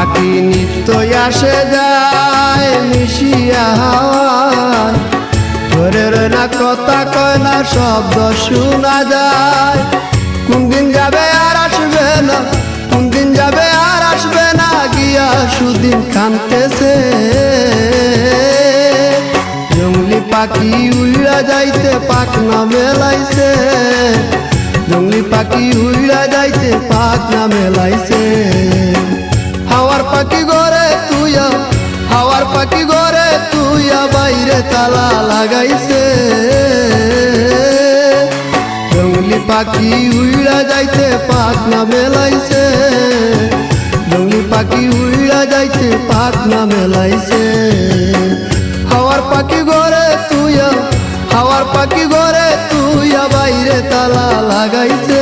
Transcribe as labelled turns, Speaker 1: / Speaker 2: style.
Speaker 1: পাখি নিত্যই আসে যায় মিশিয়া হাওয়ায়, ঘরের না কথা কয় না শব্দ শোনা যায়। কোন দিন যাবে আর আসবে না, কোন দিন যাবে আর আসবে না, গিয়া সুদিন কানতেছে। জঙ্গলি পাখি উড়া যাইতে পাখনা মেলাইছে, জঙ্গলি পাখি উড়া যাইতে পাখনা মেলাইছে। হাওয়ার পাখি ঘরে তুইয়া, হাওয়ার পাখি ঘরে তুইয়া, বাইরে তালা লাগাইছে। জঙ্গলি পাখি উড়া যাইতে পাখনা মেলাইছে, জঙ্গলি পাখি উড়া যাইতে পাখনা মেলাইছে। হাওয়ার পাখি ঘরে তুইয়া, হাওয়ার পাখি ঘরে তুইয়া, বাইরে তালা লাগাইছে।